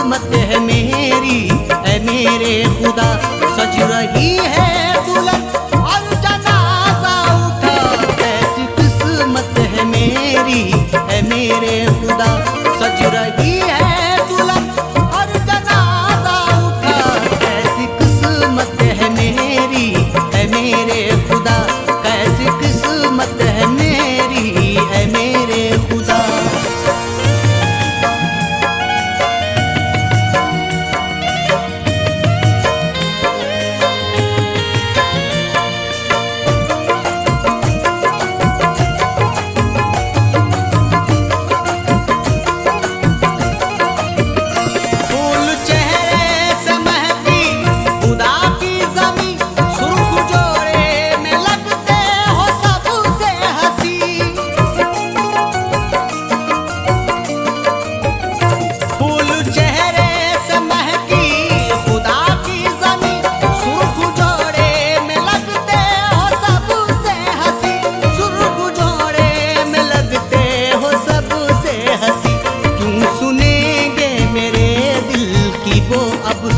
किस्मत है मेरी है मेरे खुदा। सज रही है दुल्हन और जनाजा उठा, कैसी किस्मत है मेरी है मेरे खुदा। सज रही है दुल्हन और जनाजा उठा, कैसी किस्मत है मेरी है मेरे खुदा। कैसी किस्मत है मेरी है मेरे खुदा।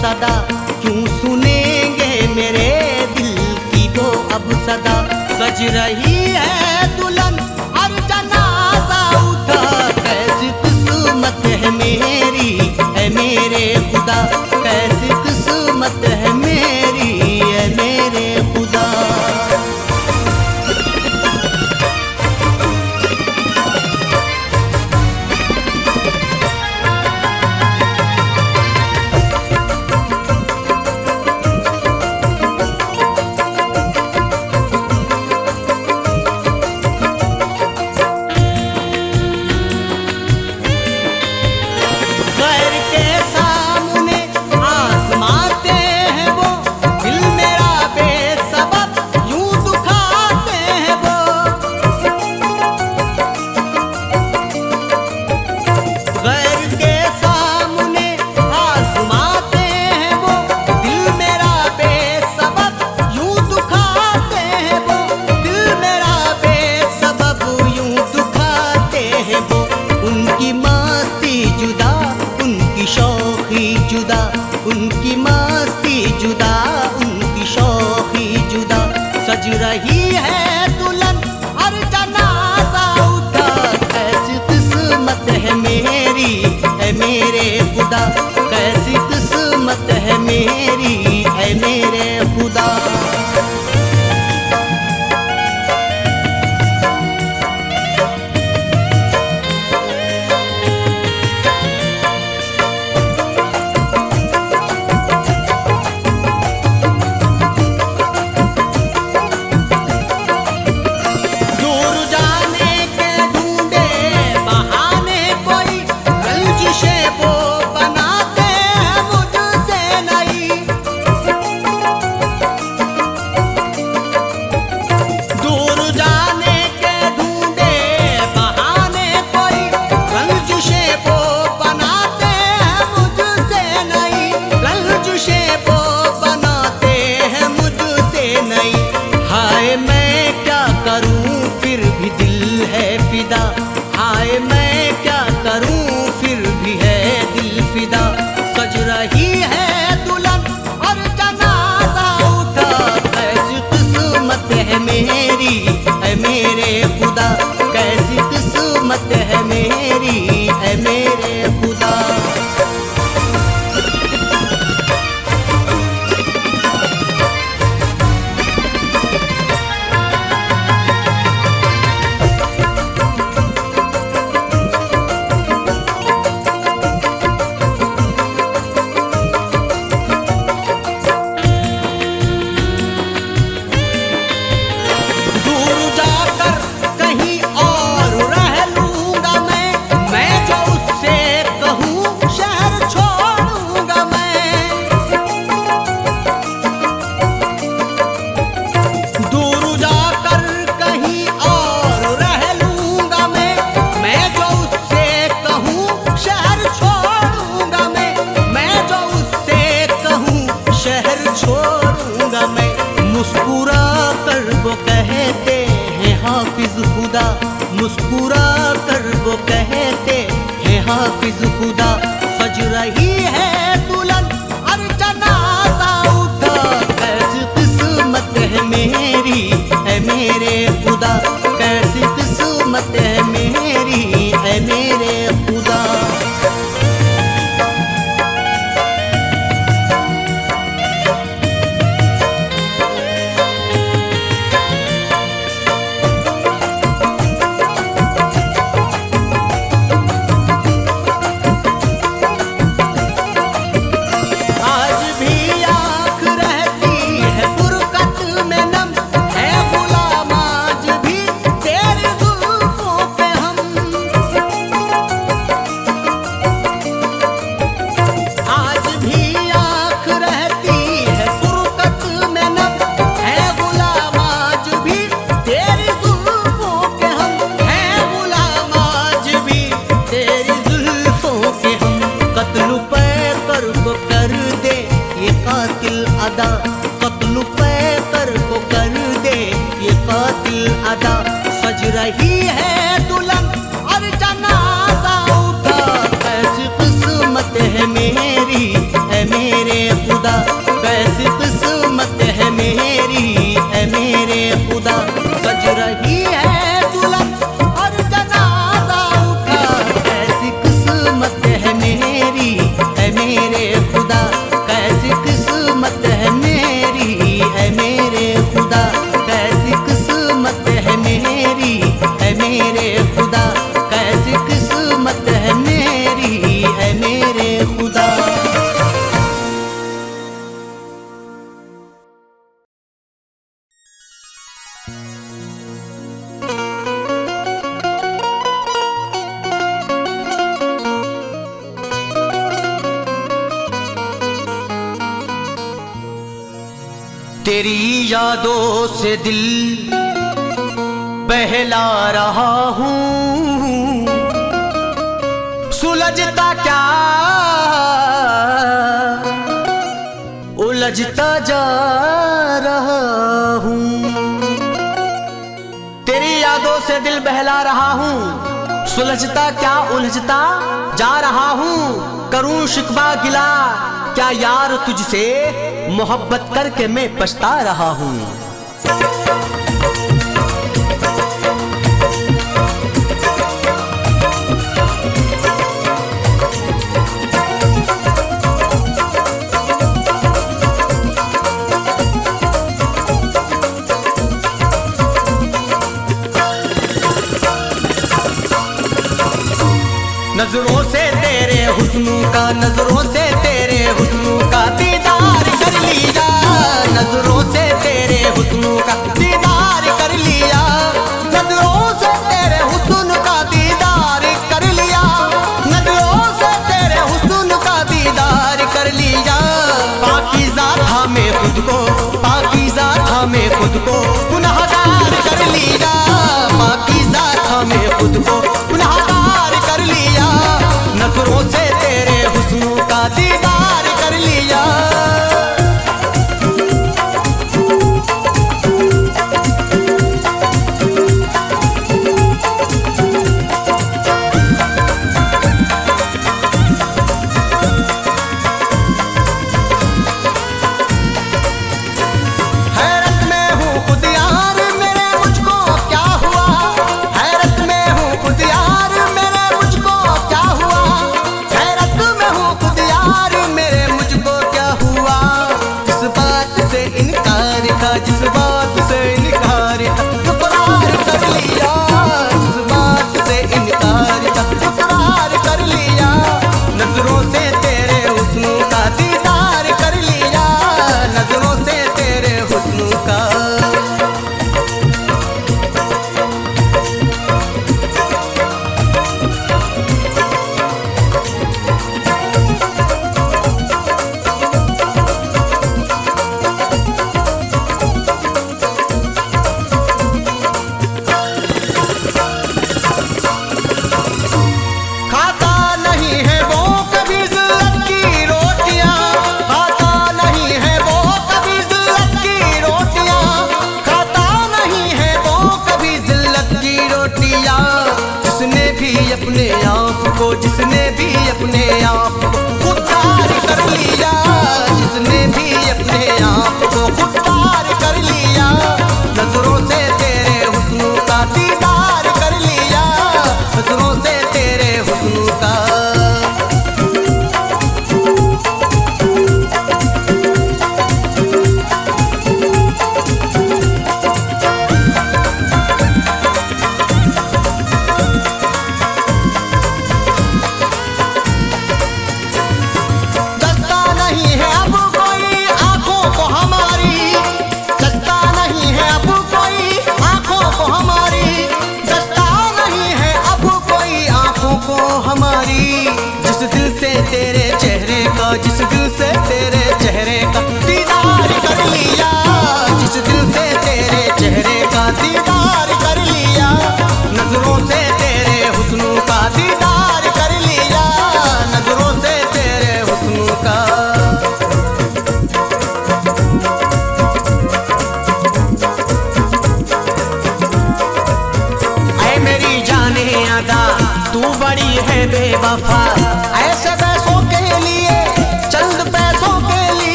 सदा क्यों सुनेंगे मेरे दिल की वो अब सदा। सज रही है दुल्हन और जनाजा उठा, कैसी किस्मत है मेरी है मेरे खुदा। कैसी किस्मत है मेरी है मेरे खुदा। उनकी मस्ती जुदा उनकी शौकी जुदा। सज रही है दुल्हन और जनाजा उठा, कैसी किस्मत है मेरी है मेरे खुदा। कैसी किस्मत है मेरी है मेरे खुदा। हाय मैं क्या करूं फिर भी है दिल फिदा। सज रही है दुल्हन और जनाजा उठा, कैसी किस्मत है मेरी है मेरे खुदा। कैसी किस्मत है मेरी है मेरे खुदा। मुस्कुरा कर वो कहते हैं हाफिज खुदा, मुस्कुरा कर वो कहते हैं हाफिज खुदा। सज रही है दुल्हन और जनाजा उठा, कैसी किस्मत है मेरी है मेरे खुदा, कैसी किस्मत है मेरी है मेरे खुदा। कत्ल पैकर को कर दे ये कातिल अदा, सज रही है दुल्हन और जनाजा उठा, कैसी किस्मत है मेरी है मेरे खुदा, कैसी किस्मत है मेरी है मेरे खुदा। सज रही है दुल्हन और जनाजा उठा, कैसी किस्मत है मेरी है मेरे खुदा, कैसी किस्मत है मेरी है मेरे खुदा, कैसी किस्मत है मेरी है मेरे खुदा, कैसी किस्मत है मेरी है मेरे खुदा। तेरी यादों से दिल बहला रहा हूँ, सुलझता क्या उलझता जा रहा हूँ। तेरी यादों से दिल बहला रहा हूँ, सुलझता क्या उलझता जा रहा हूँ। करूँ शिकवा गिला क्या यार तुझसे, मोहब्बत करके मैं पछता रहा हूँ। नजरों से तेरे हुस्न का, नजरों से तेरे हुस्न का दीदार कर लिया, नजरों से तेरे हुस्न का दीदार कर लिया, नजरों से तेरे हुस्न का दीदार कर लिया, नजरों से तेरे हुस्न का दीदार कर लिया। पाकीज़ा था मैं खुद को, पाकीज़ा था मैं खुद को गुनाहगार कर लिया, पाकीज़ा था मैं खुद को गुनाहगार कर लिया, नजरों से तेरे हुस्न का दीदार कर लिया। हैरत में हूँ खुद यार मेरे मुझको क्या हुआ, हैरत में हूँ खुद यार मेरे मुझको क्या हुआ, हैरत में हूँ खुद यार मेरे मुझको क्या हुआ। जिस बात से इनकार था, जिस बात से इनकार था इकरार कर लिया, जिस बात से इनकार था इकरार कर लिया, नजरों से तेरे हुस्न का दीदार कर लिया, नजरों से तेरे हुस्न का। खाता नहीं है वो कभी ज़िल्लत की रोटियां, खाता नहीं है वो कभी ज़िल्लत की रोटियां, खाता नहीं है वो कभी ज़िल्लत की रोटियां। जिसने भी अपने आप को, जिसने भी अपने आप को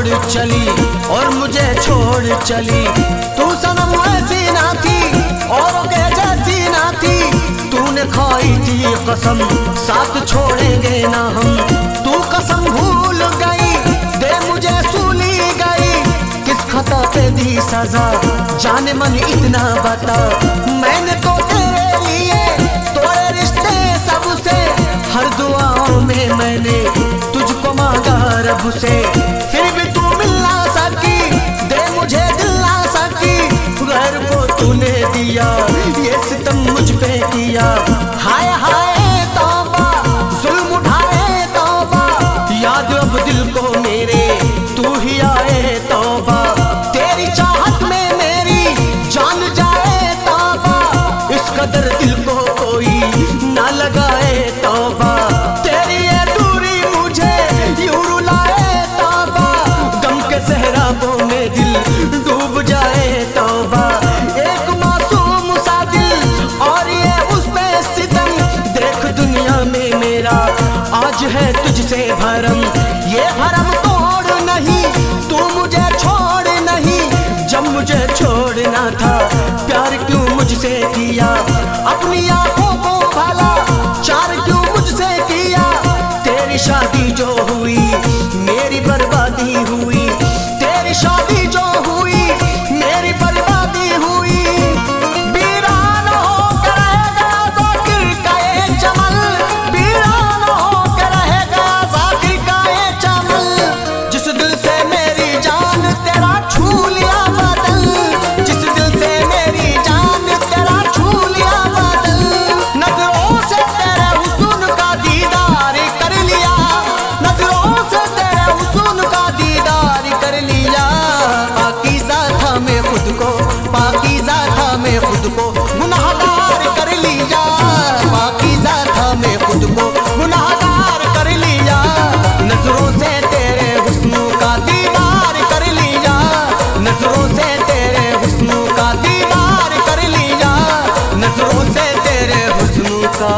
छोड़ चली और मुझे छोड़ चली। तू सनम ऐसी ना थी औरों के जैसी ना थी, तूने खाई थी कसम साथ छोड़ेंगे ना हम। तू कसम भूल गई, दे मुझे सूली गई, किस खता पे दी सजा जाने मन इतना बता। मैंने तो तेरे लिए तोड़े रिश्ते सबसे, हर दुआओं में मैंने तुझको मांगा रब से, फिर भी तू मिल ना सकी, दे मुझे दिल ना सकी। गैर को तूने दिया, ये सितम मुझ पे किया। हाय हाय तौबा, जुल्म उठाए तौबा, याद अब दिल को मेरे तू ही आए तौबा। तेरी चाहत में मेरी जान जाए तौबा, इस कदर दिल को कोई ना लगाए तौबा। तेरी ये दूरी मुझे यूं रुलाए तौबा, गम के सहराबों में दिल डूब जाए तौबा। एक मासूम सा दिल और ये उस पे सितम, देख दुनिया में मेरा आज है तुझसे भरम। ये भरम तोड़ नहीं, तू मुझे छोड़ नहीं, जब मुझे छोड़ना था प्यार क्यों मुझसे किया। अपनी आंखों को भला चार क्यों मुझसे किया। तेरी शादी जो हुई मेरी बर्बादी हुई, तेरी शादी जो हुई मेरी बर्बादी हुई। वीरान होकर रह गया ज़ाकिर का ये चमन, वीरान होकर रह गया ज़ाकिर का ये चमन। जिस दिल से मेरी जान तेरा छू लिया बदल, जिस दिल से मेरी जान तेरा छू लिया बदल। नजरों से तेरे हुस्न का दीदार कर लिया, नजरों से तेरे हुस्न का दीदार कर लिया। पाकीज़ा था मैं खुद को, पाकीज़ा था मैं खुद को गुनाहगार कर लिया। पाकीज़ा था मैं खुद को गुनाहगार कर लिया, नजरों से तेरे हुस्न का दीदार कर लिया, नजरों से तेरे हुस्न का दीदार कर लिया, नजरों से तेरे हुस्न का।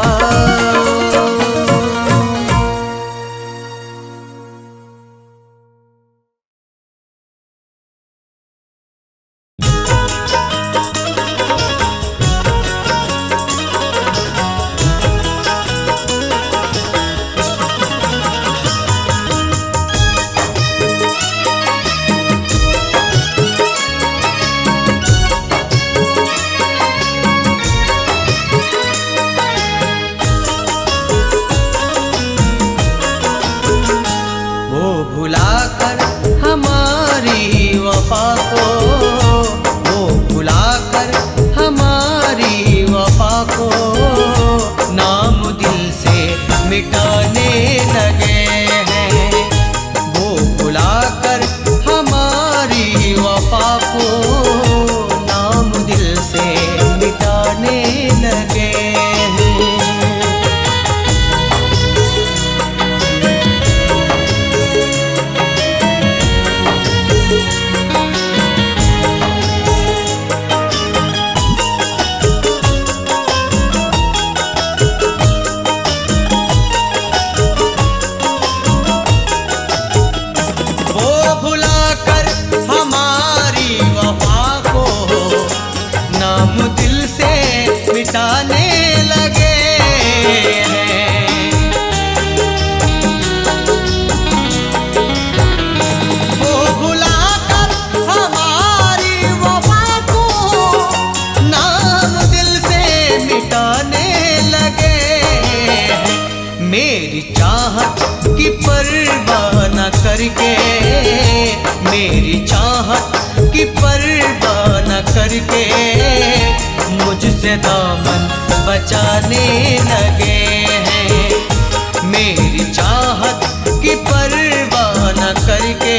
वो भुलाकर हमारी वफा को, वो भुलाकर हमारी वफा को, नाम दिल से मिटाने लगे हैं। वो भुलाकर हमारी वफा को, नाम दिल से मिटाने लगे हैं। मेरी चाहत की परवाह न करके, मेरी चाहत की परवाह न करके मुझसे दामन बचाने लगे हैं। मेरी चाहत की परवाह न करके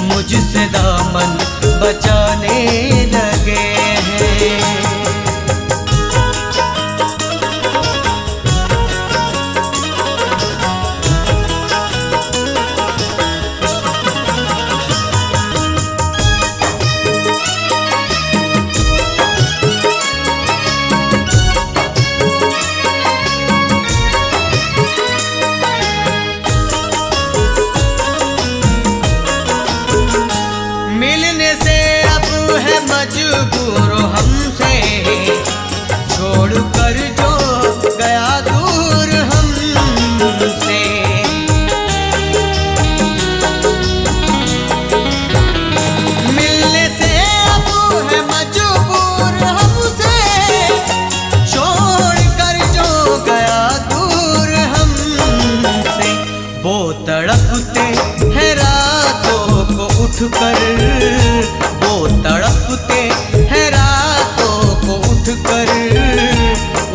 मुझसे दामन बचाने लगे हैं। है मजबूर हमसे, छोड़ कर जो गया दूर हमसे। मिलने से अब है मजबूर हमसे, छोड़ कर जो गया दूर हमसे। वो तड़पते हैं रातों को उठकर, वो तड़पते हैं रातों को उठकर,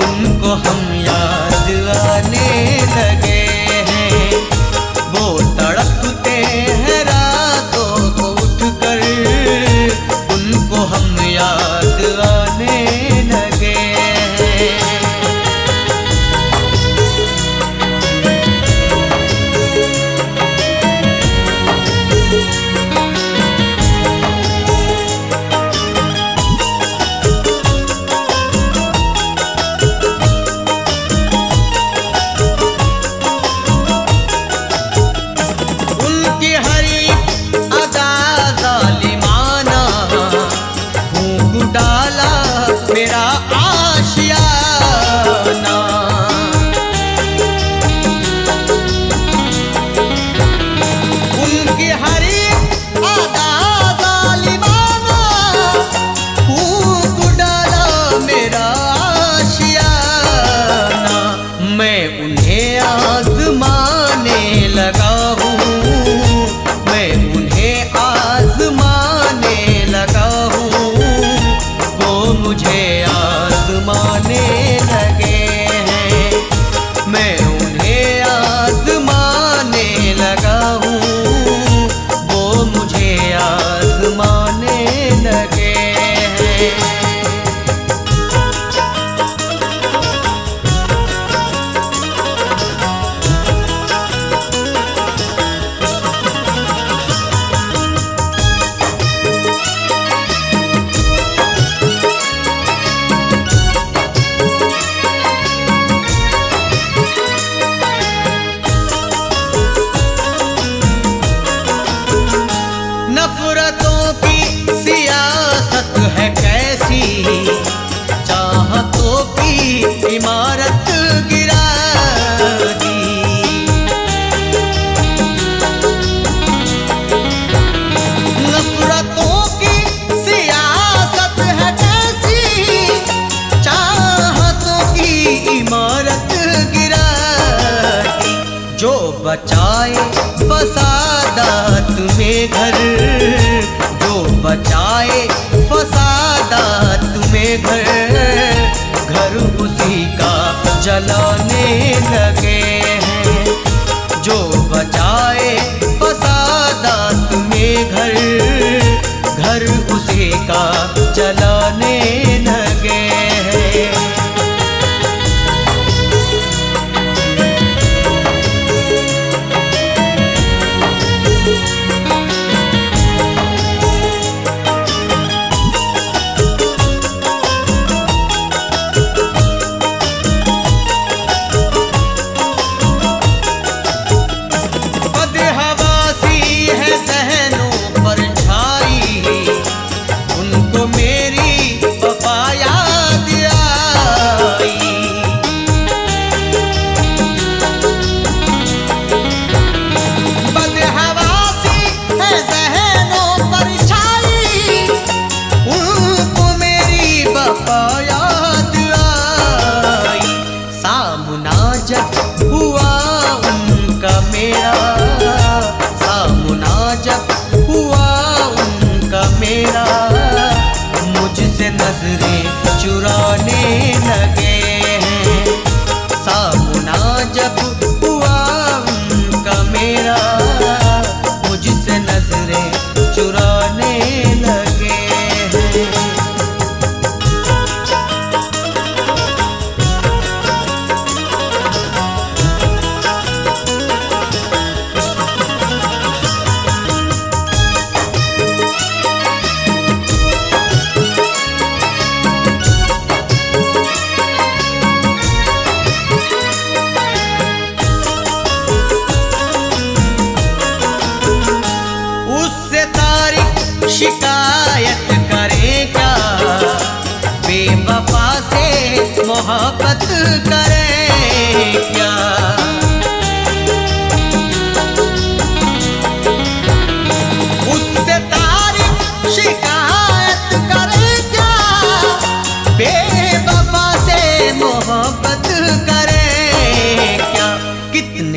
उनको हम याद आने लगे हैं। वो तड़पते हैं रातों को उठकर, उनको हम याद आने लगे हैं। उनकी हरी अदा जालिमाना, फूंक डाला मेरा आशियाना। उनकी हरी अदा जालिमाना, फूंक डाला मेरा आशियाना। मैं उन्हें आज़माने लगा हूँ, मैं उन्हें आज़माने लगा हूँ, वो मुझे आज़माने लगे हैं। मैं उन्हें आज़माने लगा हूँ, वो मुझे आज़माने लगे हैं। नफरतों की सियासत है कैसी, चाहतों की इमारत गिरा दी। नफरतों की सियासत है कैसी, चाहतों की इमारत गिरा दी। जो बचाए फसादात में घर, जो बचाए फसादात में घर, घर उसी का जलाने लगे हैं। जो बचाए फसादात में घर, घर उसी का जलाने लगे हैं। बदहवासी है ज़हनों पर छाई, उनको मेरी वफा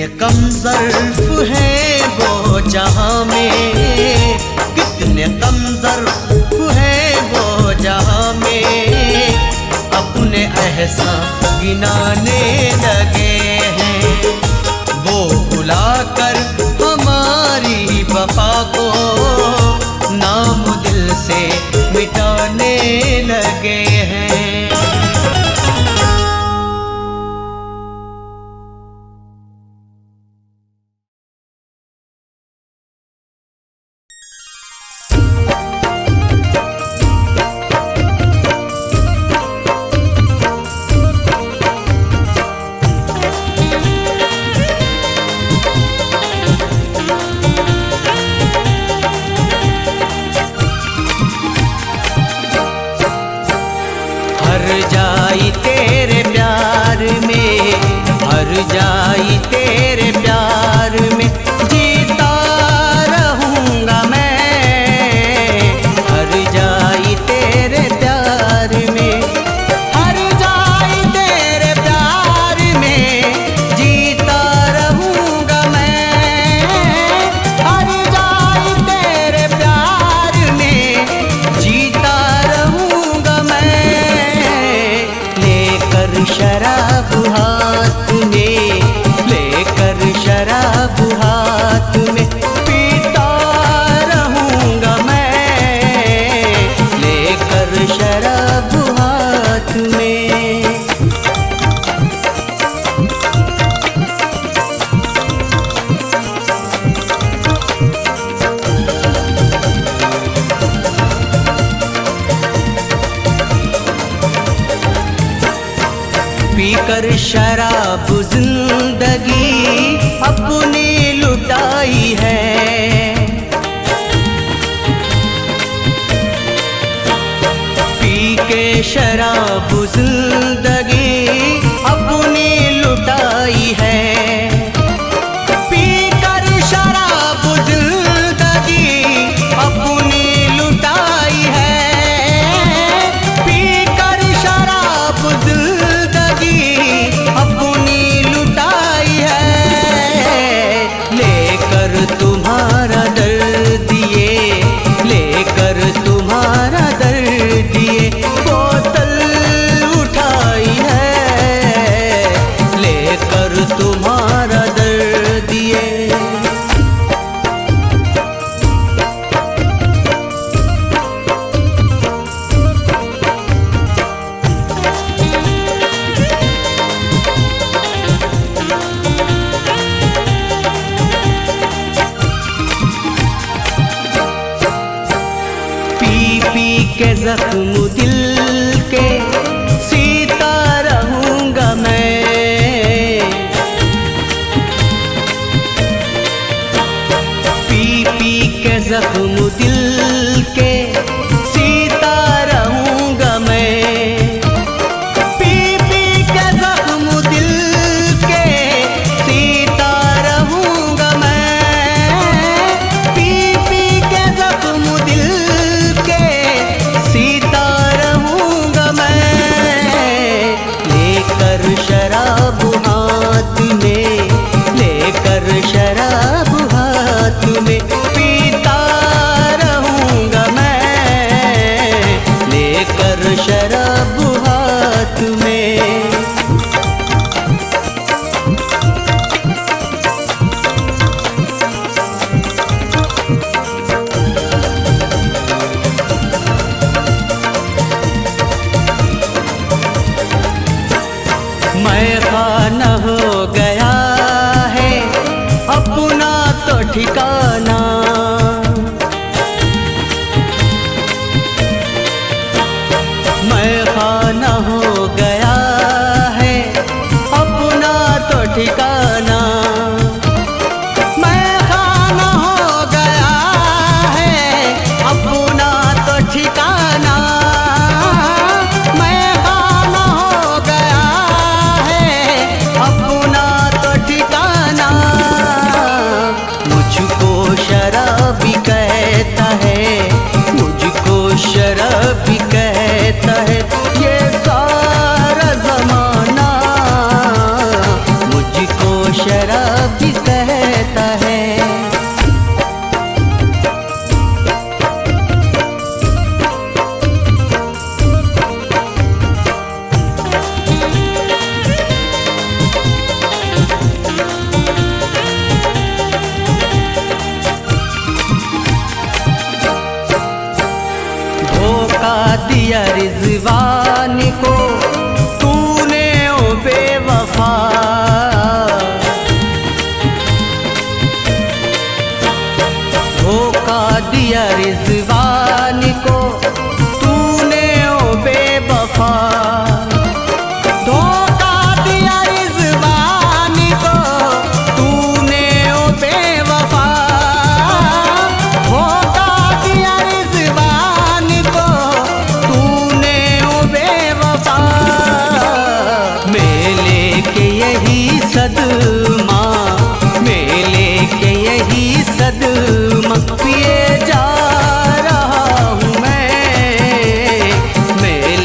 कम ज़र्फ़ हैं वो जहां में, कितने कम ज़र्फ़ हैं वो जहां में, अपने एहसान गिनाने लगे हैं। वो भुलाकर हमारी वफा को नाम दिल से मिटाने लगे हैं। हर जाई तेरे प्यार में, हर जाई तेरे प्यार में, जीता रहूंगा मैं। हर जाई तेरे प्यार में, हर जाई तेरे प्यार में, जीता रहूंगा मैं। हर जाई तेरे प्यार में, जीता रहूंगा मैं। लेकर शराब हाथ में, लेकर शराब हाथ में, पीता रहूंगा मैं। लेकर शराब हाथ में। पीकर शराब जिंदगी अपनी लुटाई है। पी के शराब जिंदगी अपनी लुटाई है। पीकर शराब जिंदगी अपनी लुटाई है। पीकर शराब अपनी लुटाई है। लेकर तुम्हारा दर्द दिए, लेकर तुम्हारा दर्द दिए, बोतल उठाई है। लेकर तुम्हारा दर्द दिए। पी के जख्म दिल के सीता रहूंगा मैं। पी के जख्म दिल के सीता रहूंगा मैं। पी के जख्म दिल के सीता रहूंगा मैं। पी के जख्म दिल सीता रहूंगा मैं। लेकर शराब हाथ में, लेकर शराब हाथ में, पीता रहूंगा मैं। लेकर शराब हाथ में। मैं खाना हो गया है अपना तो ठिकाना। मैं खाना हो गया है अपना तो ठिकाना। मैं खाना हो गया है अपना तो ठिकाना। मैं खाना हो गया अपना तो ठिकाना। मुझको धोखा दिया रिजवान को तूने ओ बेवफा। धोखा दिया रिजवान को तूने ओ बेवफा। धोखा दिया रिजवान को तूने ओ बेवफा। मैं लेके यही सदमा, मैं लेके यही सदमा पिए जा रहा हूँ मैं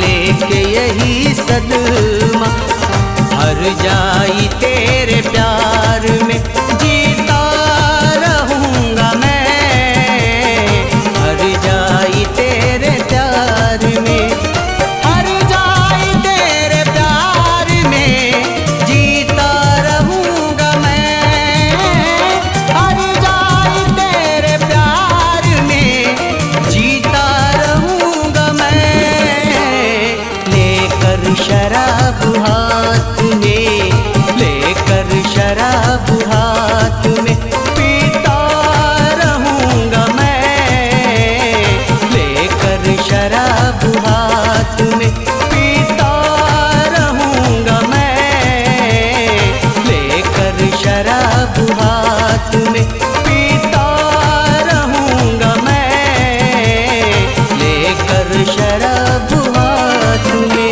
लेके यही सदमा। हर जाई तेरे प्यार में जीता रहूँगा मैं। हर जाई तेरे प्यार में, हर जाई तेरे प्यार में जीता रहूँगा मैं। हर जाई तेरे प्यार में जीता रहूँगा मैं। लेकर शराब हाथ में, लेकर शराब हाथ में पीता रहूँगा मैं। लेकर शराब हाथ में पीता रहूँगा मैं। लेकर शराब हाथ में पीता रहूँगा मैं। लेकर शराब हाथ में।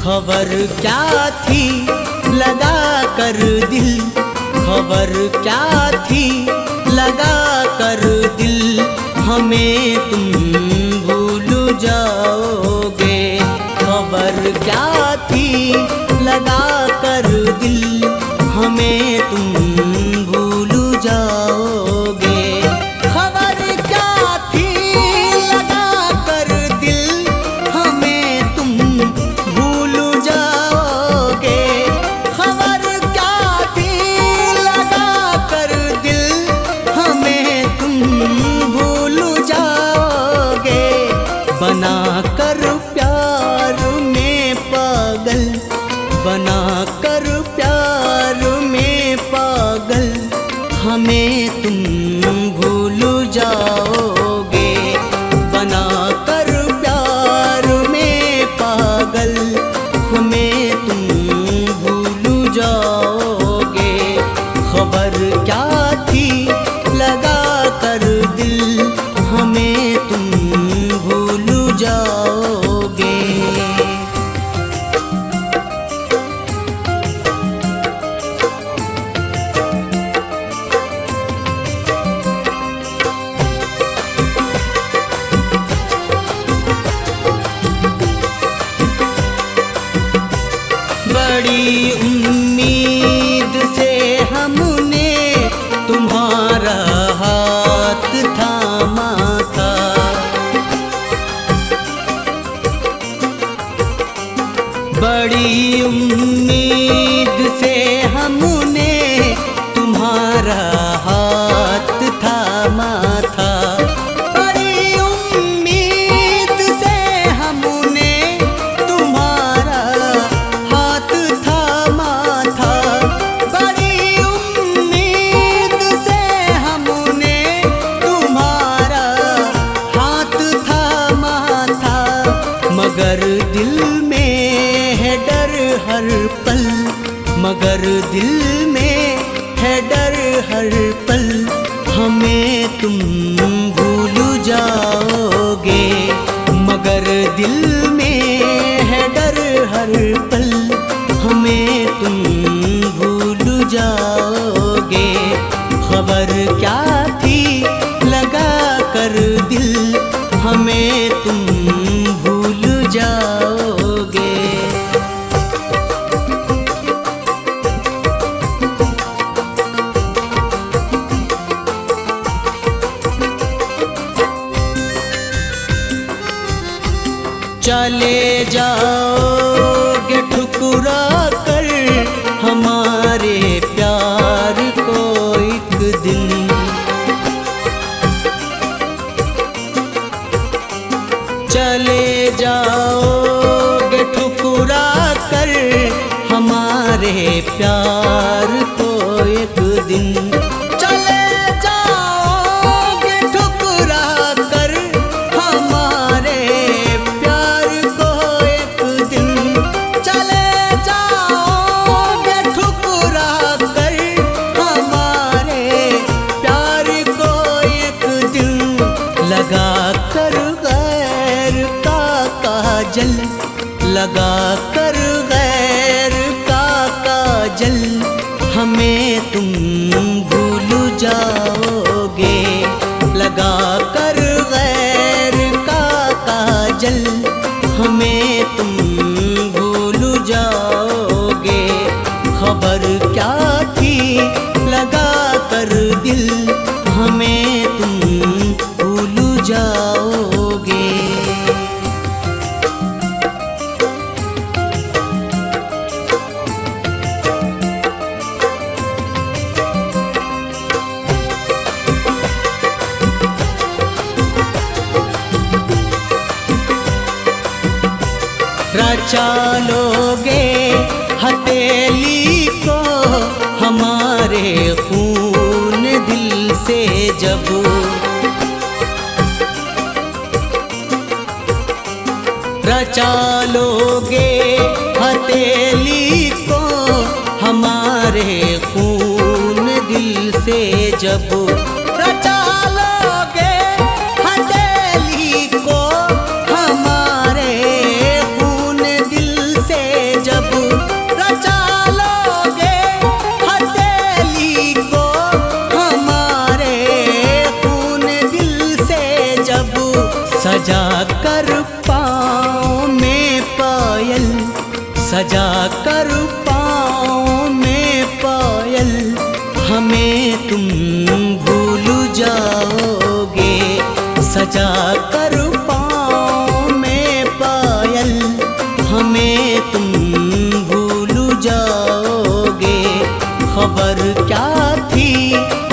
खबर क्या थी लगा कर दिल, खबर क्या थी लगा कर दिल, हमें तुम भूल जाओगे। खबर क्या थी लगा कर दिल, हमें तुम भूल जाओगे। खबर क्या थी लगा कर दिल, हमें तुम भूल जाओगे। खबर क्या थी लगा कर दिल, हमें तुम भूल जाओगे। बना कर प्यार में पागल, बना कर प्यार में पागल, हमें तुम भूल जाओगे। बना कर प्यार में पागल, हमें तुम भूल जाओगे। खबर क्या थी लगा कर दिल, हमें तुम भूल जाओगे। बड़ी उम्मीद से हमने तुम्हारा हाथ थामा था। बड़ी उम्मीद से हमने तुम्हारा हाथ थामा था। बड़ी उम्मीद से हमने तुम्हारा हाथ थामा था। बड़ी उम्मीद से हमने तुम्हारा हाथ थामा था। मगर दिल में है डर हर पल, मगर दिल में है डर हर पल, हमें तुम भूल जाओगे। मगर दिल में है डर हर पल, हमें तुम भूल जाओगे। खबर क्या थी लगा कर दिल, हमें तुम भूल जाओगे। चले जाओगे ठुकरा कर हमारे प्यार को एक दिन। चले जाओगे ठुकरा कर हमारे प्यार को एक दिन। चले जाओगे ठुकरा कर हमारे प्यार को एक दिन। चले जाओगे ठुकरा कर हमारे प्यार को एक दिन। लगा कर गैर का काजल, लगा कर गैर का काजल हमें तुम भूल जाओगे। लगा कर गैर का काजल हमें तुम भूल जाओगे। खबर क्या थी लगा कर दिल हमें तुम भूल जाओगे। रचा लोगे हथेली को हमारे खून दिल से जब। रचा लोगे हथेली को हमारे खून दिल से जब। रचा लोगे हथेली को हमारे खून दिल से जब। रचा लोगे हथेली को हमारे खून दिल से जब। सजा कर पाँव में पायल, सजा कर पाँव में पायल हमें तुम भूल जाओगे। सजा कर पाँव में पायल हमें तुम भूल जाओगे। खबर क्या थी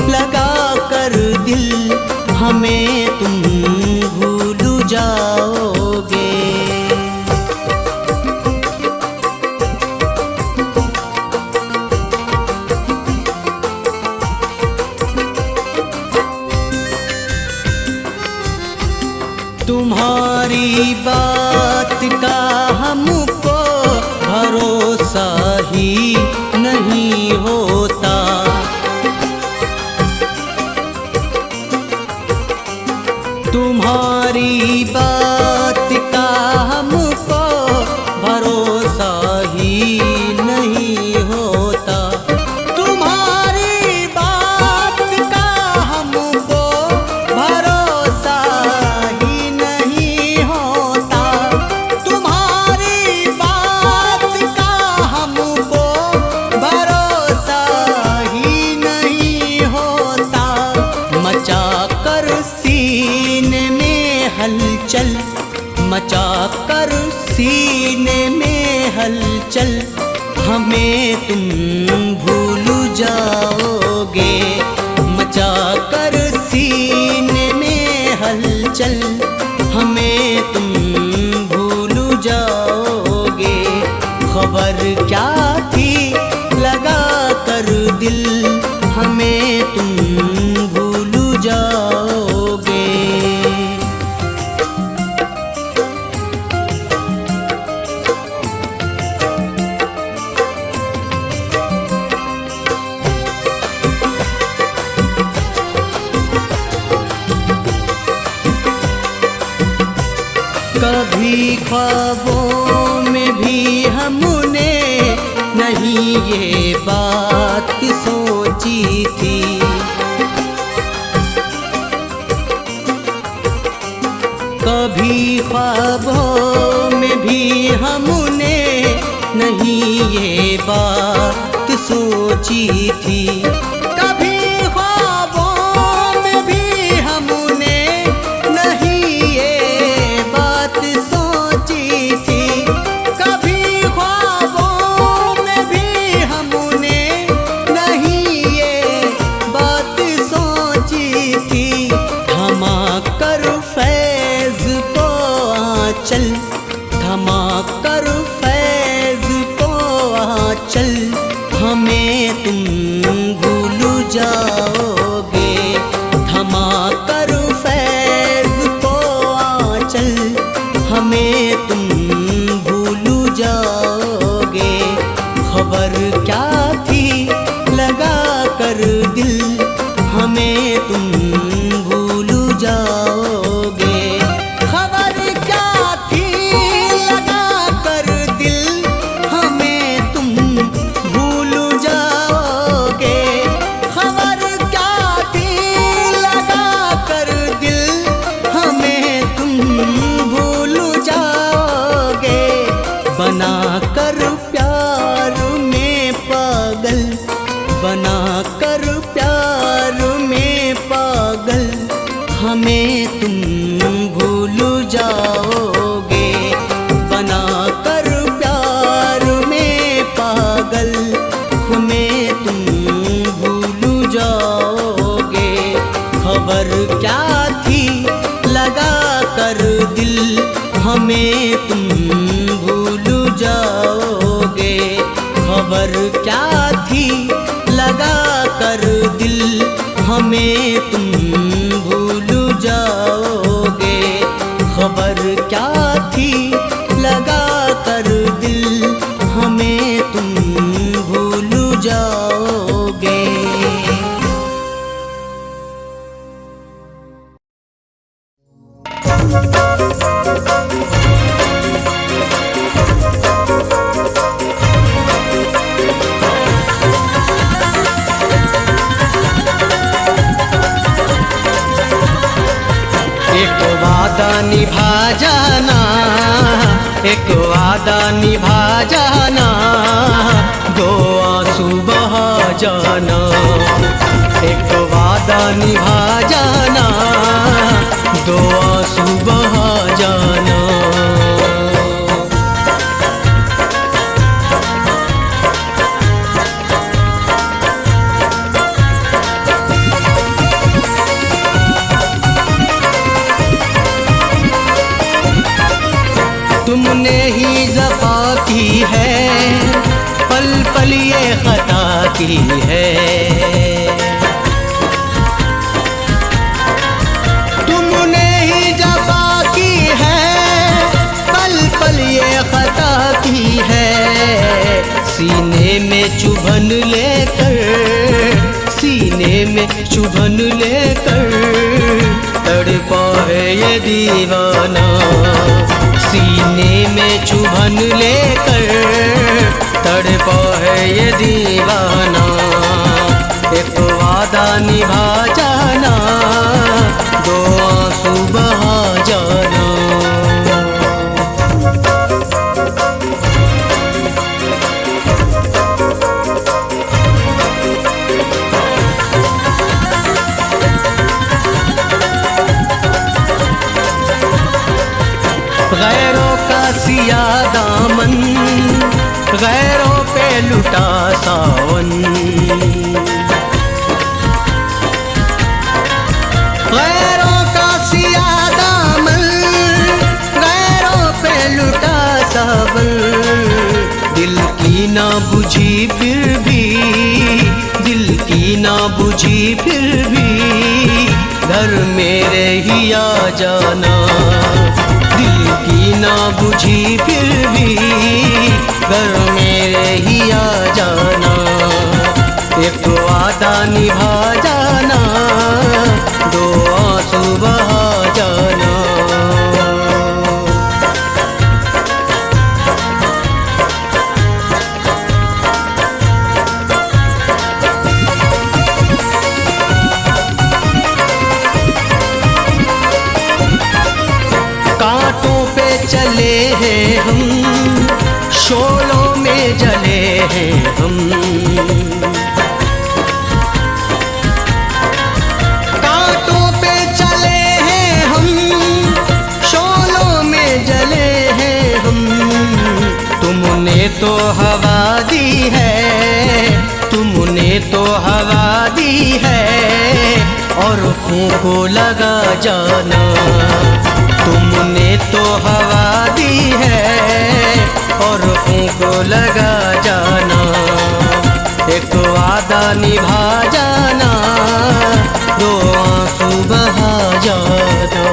लगा कर दिल हमें तुम भूल जाओगे। तुम्हारी बात का हमको भरोसा ही नहीं होता। तुम्हारी बात का हमको भरोसा ही नहीं होता। तुम्हारी बात का हमको भरोसा ही नहीं होता। तुम्हारी बात का हमको भरोसा ही नहीं होता। मचा कर सीने में हलचल, मचा कर सीने में हलचल हमें तुम भूल जाओगे। मचा कर सीने में हलचल हमें तुम भूल जाओगे। खबर क्या थी लगा कर दिल हमें तुम भूल जाओगे। कभी ख्वाबों में भी हमने नहीं ये बात सोची थी। कभी ख्वाबों में भी हमने नहीं ये बात सोची थी। कभी ख्वाबों में भी हमने नहीं ये बात सोची थमा कर फैज को आंचल, हमें तुम भूल जाओगे। थमा कर फैज को आंचल, हमें तुम भूल जाओगे। खबर क्या थी लगा कर दिल, हमें तुम भूल जाओगे। खबर क्या थी लगा कर दिल, हमें तुम भूल जाओगे। खबर क्या थी लगा कर दिल, हमें तुम भूल जाओगे। बना कर प्यार में पागल, बना कर प्यार में पागल, हमें तुम भूल जाओगे। बना कर प्यार में पागल, हमें तुम भूल जाओगे। खबर क्या थी लगा कर दिल, हमें तुम भूल जाओगे। खबर क्या थी लगा कर दिल, हमें तुम भूल जाओगे। खबर क्या थी लगा कर दिल, हमें तुम भूल जाओगे। एक वादा निभा जाना, एक वादा निभा जाना, दो आंसू बहा जाना। एक वादा निभा जाना, दो आंसू बहा जाना। तुमने ही ज़फ़ा की है, पल पल ये ख़ता की है। तुमने ही ज़फ़ा की है, पल पल ये ख़ता की है। सीने में चुभन लेकर, सीने में चुभन लेकर, तड़पा है ये दीवाना। सीने में चुभन लेकर, तड़पा है ये दीवाना। एक वादा निभा जाना, दो आंसू बहा जाना। गैरों का सिया दामन, गैरों पे लुटा सावन। गैरों का सिया दामन, गैरों पे लुटा सावन। दिल की ना बुझी फिर भी, दिल की ना बुझी फिर भी, घर मेरे ही आ जाना। दिल की ना बुझी फिर भी, घर मेरे ही आ जाना। एक वादा निभा जाना, दो आंसू बहा जाना। कांटों पे चले हैं हम, शोलों में जले हैं हम। कांटों पे चले हैं हम, शोलों में जले हैं हम। तुमने तो हवा दी है, तुमने तो हवा दी है, और फूंको लगा जाना। तुमने तो हवा दी है, तुमको लगा जाना, एक वादा निभा जाना, दो आंसू बहा जाना।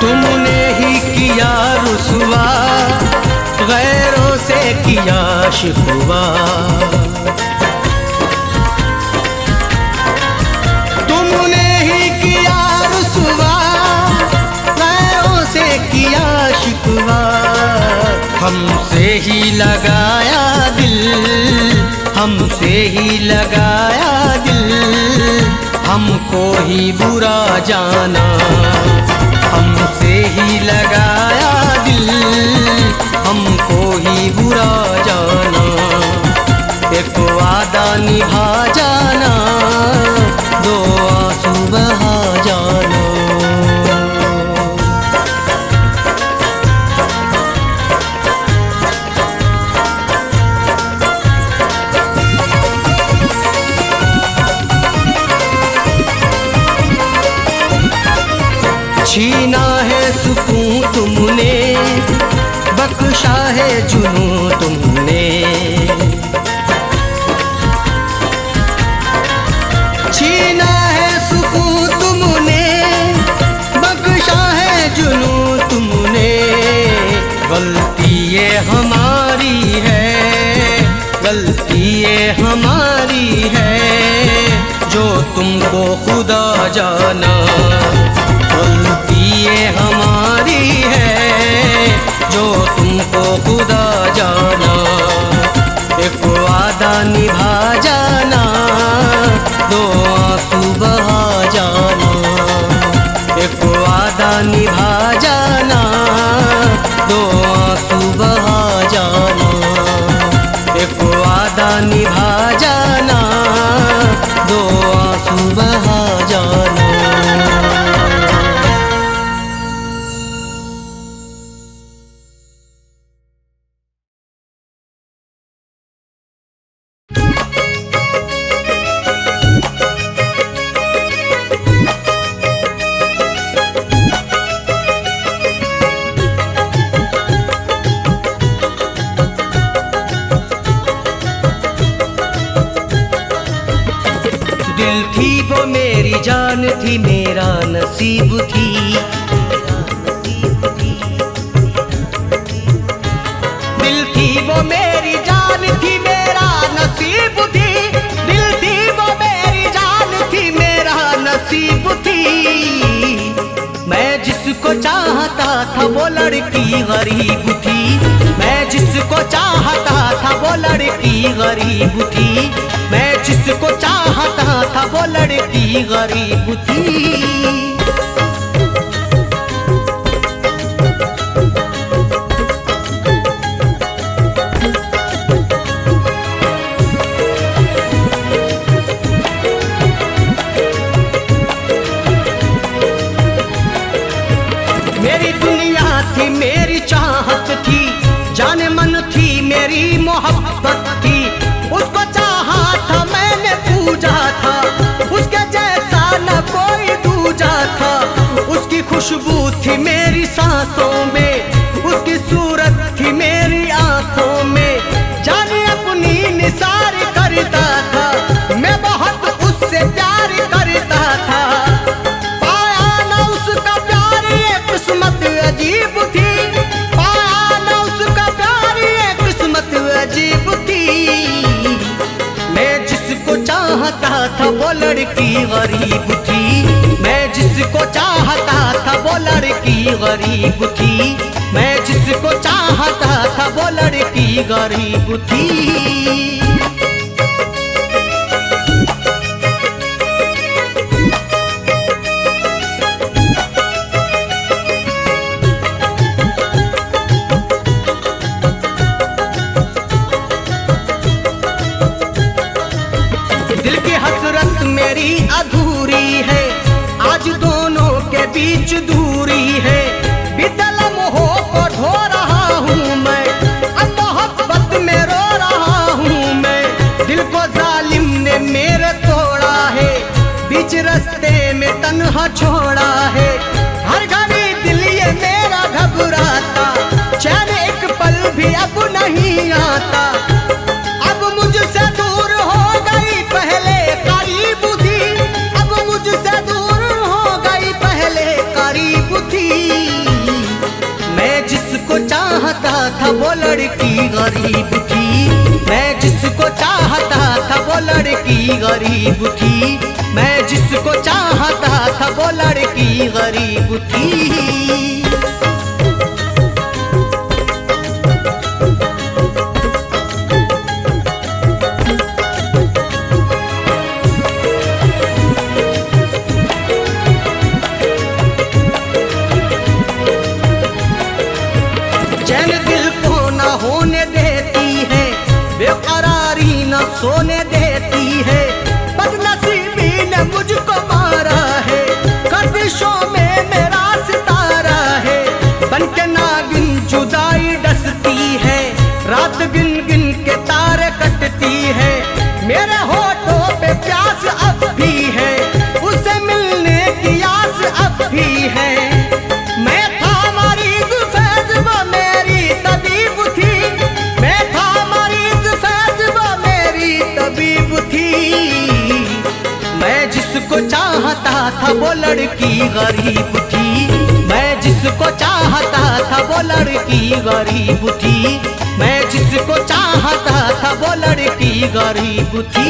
तुमने ही किया रुसवा, गैरों से किया शिकवा। तुमने ही किया रुसवा, गैरों से किया शिकवा। हमसे ही लगाया दिल, हमसे ही लगाया दिल, हमको ही बुरा जाना। हमसे ही लगाया दिल, हमको ही बुरा जाना, एक वादा निभा जाना, दो आंसू बहा जाना। छीना है सुकून तुमने, बख्शा है जुनून तुमने। छीना है सुकून तुमने, बख्शा है जुनून तुमने। गलती ये हमारी है, गलती ये हमारी है, जो तुमको खुदा जाना। गलती ये हमारी है, जो तुमको खुदा जाना, एक वादा निभा जाना, दो आंसू बहा जाना। एक वादा निभा जाना, दो आंसू बहा जाना। एक वादा निभा जाना, दो आंसू बहा जाना। दिल थी वो मेरी जान थी, मेरा नसीब थी। दिल थी वो मेरी जान थी, मेरा नसीब थी। दिल थी वो मेरी जान थी, मेरा नसीब थी। मैं जिसको चाहता था वो लड़की गरीब थी। मैं जिसको चाहता था वो लड़की गरीब थी। मैं जिसको चाहता था वो लड़की गरीब थी। मेरी दुनिया थी, मेरी चाहत थी, जाने मन थी, मेरी मोहब्बत थी। उसको चाहा था, मैंने पूजा था, उसके जैसा न कोई दूजा था। उसकी खुशबू थी मेरी सांसों में, उसकी सूरत थी मेरी आंखों में। जाने अपनी निसार करता था, मैं बहुत उससे प्यार करता था। पाया न उसका प्यार, ये किस्मत अजीब थी। पाया न उसका प्यार, ये किस्मत अजीब थी। मैं जिसको चाहता था वो लड़की गरीब थी। मैं जिसको चाहता था वो लड़की गरीब थी। मैं जिसको चाहता था वो लड़की गरीब थी। मेरी अधूरी है, आज दोनों के बीच दूरी है। बिदलम हो को ढो रहा हूँ मैं, अब मोहब्बत बीच रास्ते में तन्हा छोड़ा है, हर घड़ी दिल ये मेरा घबराता, चैन एक पल भी अब नहीं आता। अब मुझसे दूर हो गई पहले करीब थी, अब मुझसे दूर हो गई पहले करीब थी। मैं जिसको चाहता था वो लड़की गरीब थी, मैं जिसको चाहता था वो लड़की गरीब थी, मैं जिसको चाहता था वो लड़की गरीब थी। चैन दिल को न होने देती है, बेकरारी न सोने देती है, बदनसीबी ने मुझको मारा है, गर्दिशों में मेरा सितारा है। बनके नागिन जुदाई डसती है, रात गिन गिन के तारे कटती है, मेरे होठों पे प्यास अब भी है, उसे मिलने की आस अब भी है। मैं था मरीज फैज वो मेरी तबीब थी, मैं था मरीज फैज वो मेरी तबीब थी। मैं जिसको चाहता था वो लड़की गरीब थी, मैं जिसको चाहता था वो लड़की गरीब थी, मैं जिसको चाहता था वो लड़की गरीब थी।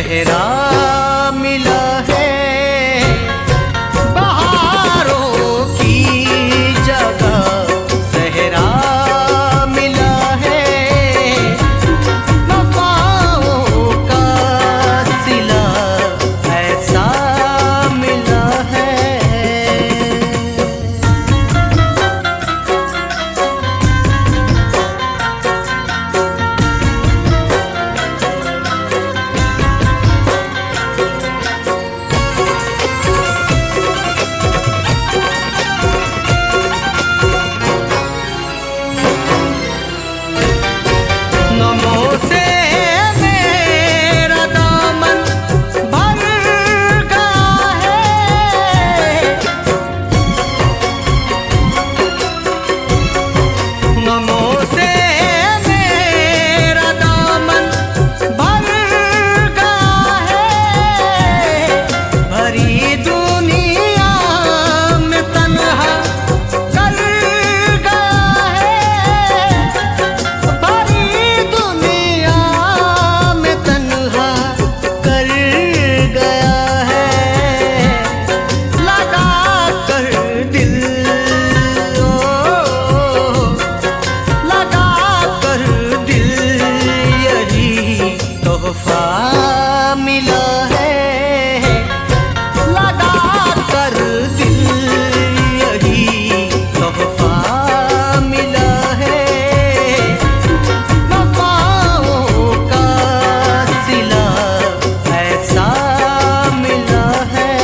सहरा मिला है, बहारों की जगह सहरा मिला है, वफाओं का सिला ऐसा मिला है। नमो से मेरा दामन भर गया है, नमो से मेरा दामन भर गया है, भरी दुनिया में तन्हा कर गया है, भरी दुनिया में तन्हा कर गया है, लगा कर दिल लगा कर दिल यही तोहफा मिला है, लगा कर दिल यही तोहफा मिला है, वफाओं का सिला ऐसा मिला है।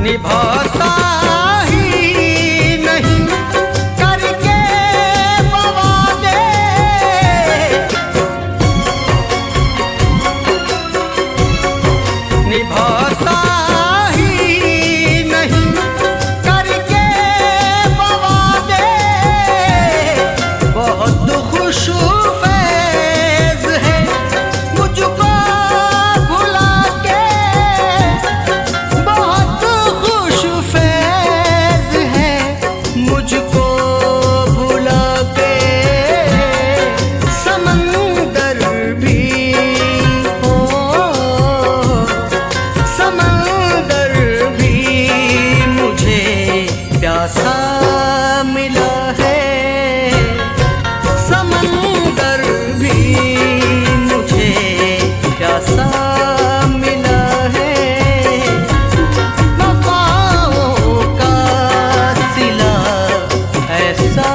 निभाता ही नहीं करके वादे, निभाता ही नहीं करके वादे, बहुत खुश फैज़ है मुझको भुला के, बहुत खुश फैज़ है मुझको भुला के, समंदर भी हो, समंदर भी मुझे प्यासा मिला है, समंदर भी मुझे प्यासा मिला है, वफाओं का सिला ऐसा